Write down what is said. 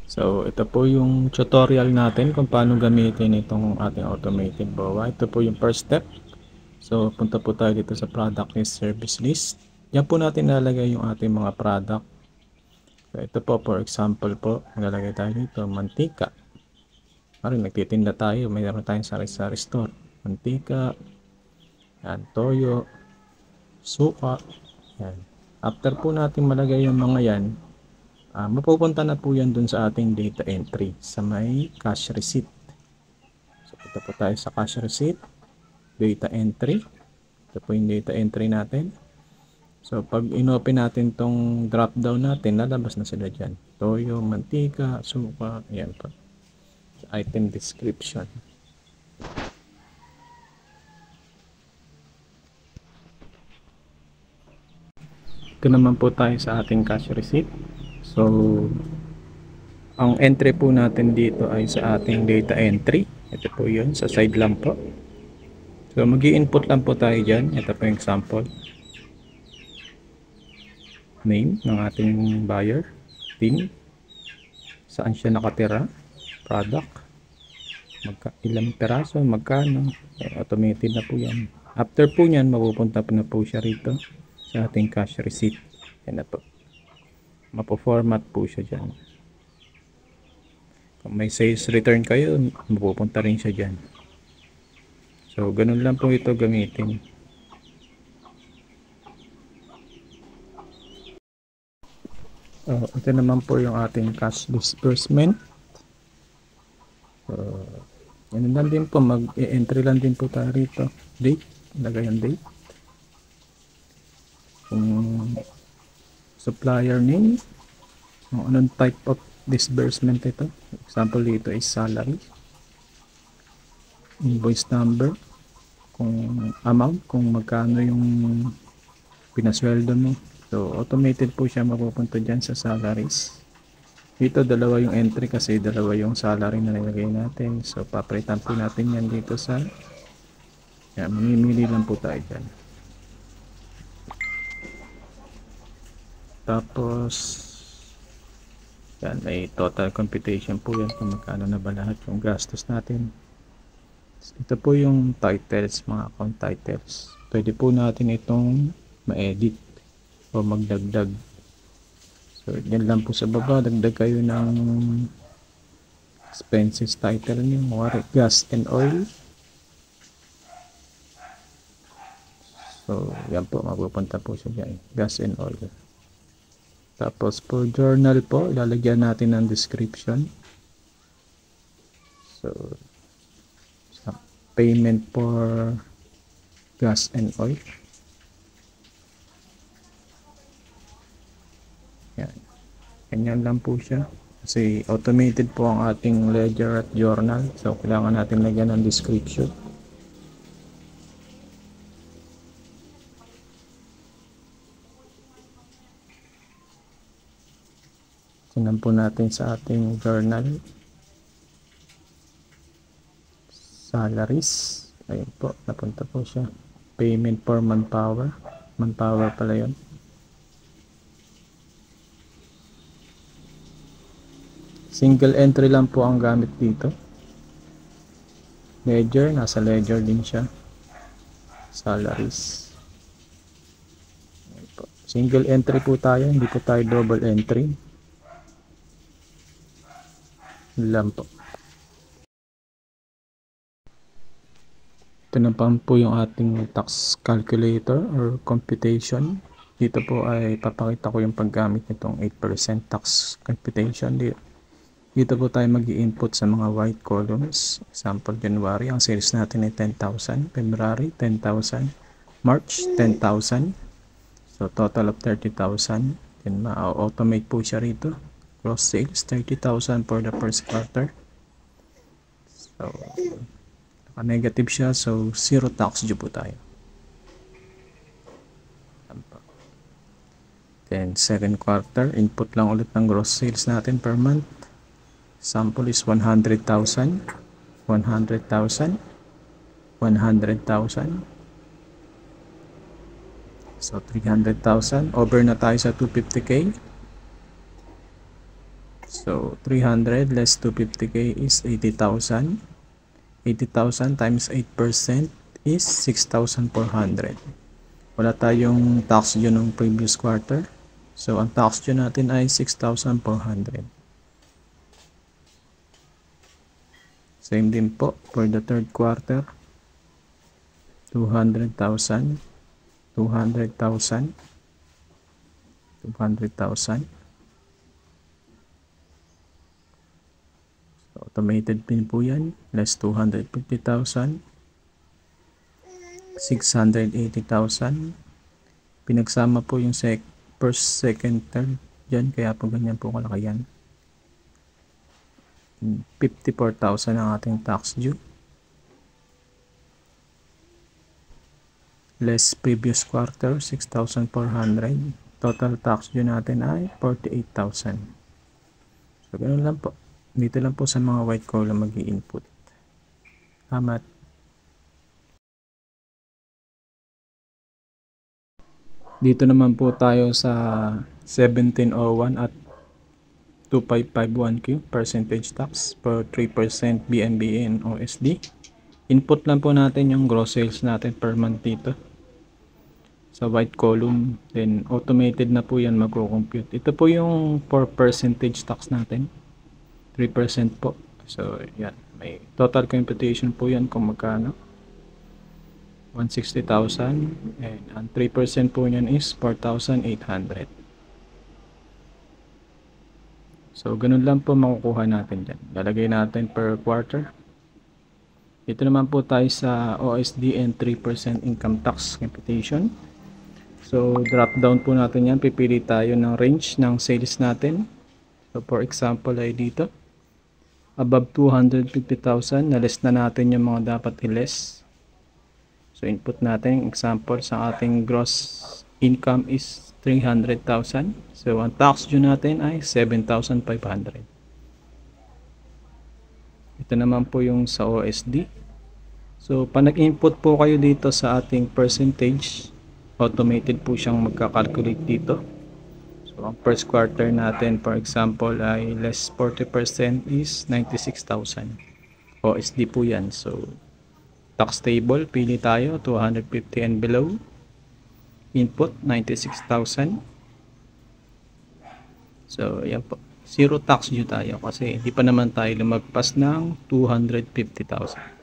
So, ito po yung tutorial natin kung paano gamitin itong ating automated BOA. Ito po yung first step. So, punta po tayo dito sa product list, service list. Yan po natin nalagay yung ating mga product. So, ito po, for example po, nagalagay tayo dito, mantika. Maring nagtitinda tayo, mayroon tayong sari-sari store. Mantika, yan, toyo, suka, yan. After po natin malagay yung mga yan, mapupunta na po yan dun sa ating data entry sa may cash receipt. So, punta po tayo sa cash receipt, data entry. Ito po yung data entry natin. So, pag inopen natin tong drop down natin, lalabas na sila dyan. Toyo, mantika, suka, ayan po. Item description. Ito naman po tayo sa ating cash receipt. So, ang entry po natin dito ay sa ating data entry. Ito po yun, sa side lang po. So, mag-i-input lang po tayo dyan. Ito po yung example. Name ng ating buyer. Team. Saan siya nakatira. Product. Ilang peraso, magkano. Automated na po yan. After po nyan, mapupunta po na po siya rito sa ating cash receipt. Yan na po. Mapo-format po siya dyan. Kung may sales return kayo, mapupunta rin siya dyan. So, ganun lang po ito gamitin. Ito naman po yung ating cash disbursement. So, yan lang din po. Mag-entry lang din po tayo rito. Date. Lagay ang date. Supplier name. Kung anong type of disbursement ito. Example dito is salary. Invoice number. Kung amount. Kung magkano yung pinasweldo mo. So, automated po siya mapupunta dyan sa salaries. Dito, dalawa yung entry kasi dalawa yung salary na nilagay natin. So, papalitan po natin yan dito sa yan, mamimili lang po tayo dyan. Tapos, yan, may total computation po yan kung magkano na ba lahat yung gastos natin. Ito po yung titles, mga account titles. Pwede po natin itong ma-edit o magdagdag. So, yan lang po sa baba. Dagdag kayo ng expenses title nyo. Mawari, gas and oil. So, yan po. Mapupunta po siya dyan. Gas and oil. Tapos, for journal po, ilalagyan natin ng description. So, payment for gas and oil. Yan. Ganyan lang po siya. Kasi automated po ang ating ledger at journal. So, kailangan natin lagyan ng description. Tingnan po natin sa ating journal. Salaries. Ayun po, napunta po siya. Payment for manpower. Manpower pala yun. Single entry lang po ang gamit dito. Ledger, nasa ledger din siya. Salaries. Single entry po tayo, hindi po tayo double entry. Lang po. Ito na po yung ating tax calculator or computation. Dito po ay papakita ko yung paggamit nitong 8% tax computation. Dito po tayo mag-i-input sa mga white columns. Example, January, ang sales natin ay 10,000. February, 10,000. March, 10,000. So, total of 30,000. Then, ma-automate po siya rito. Gross sales, 30,000 for the first quarter. So, naka-negative siya. So, zero tax due po tayo. Then, second quarter, input lang ulit ng gross sales natin per month. Sample is 100,000, 100,000, 100,000. So, 300,000. Over na tayo sa 250K. So 300 less 250k is 80,000. 80,000 times 8% is 6,400. Wala tayong tax due nung previous quarter. So ang tax due natin ay 6,400. Same din po for the third quarter. 200,000, 200,000, 200,000. So, automated pin po yan. Less 250,000. 680,000. Pinagsama po yung first, second, third dyan. Kaya po ganyan po kalaki yan. 54,000 ang ating tax due. Less previous quarter, 6,400. Total tax due natin ay 48,000. So, ganun lang po. Dito lang po sa mga white column mag-i-input. Salamat. Dito naman po tayo sa 1701 at 2551Q percentage tax per 3% BNB and OSD. Input lang po natin yung gross sales natin per month dito sa white column, then automated na po yan magko-compute. Ito po yung for percentage tax natin, 3% po. So yan, may total computation po yan kung magkano, 160,000, and ang 3% po yan is 4,800. So ganun lang po makukuha natin dyan. Lalagay natin per quarter. Ito naman po tayo sa OSD and 3% income tax computation. So drop down po natin yan. Pipili tayo ng range ng sales natin. So for example ay dito. Above 250,000, na-less na natin yung mga dapat i-less. So input natin, example sa ating gross income is 300,000. So ang tax due natin ay 7,500. Ito naman po yung sa OSD. So pag nag-input po kayo dito sa ating percentage, automated po siyang magka-calculate dito. So ang first quarter natin for example ay less 40% is 96,000. OSD po yan. So tax table, pili tayo 250 and below. Input 96,000. So yan po, zero tax due tayo kasi hindi pa naman tayo lumagpas ng 250,000.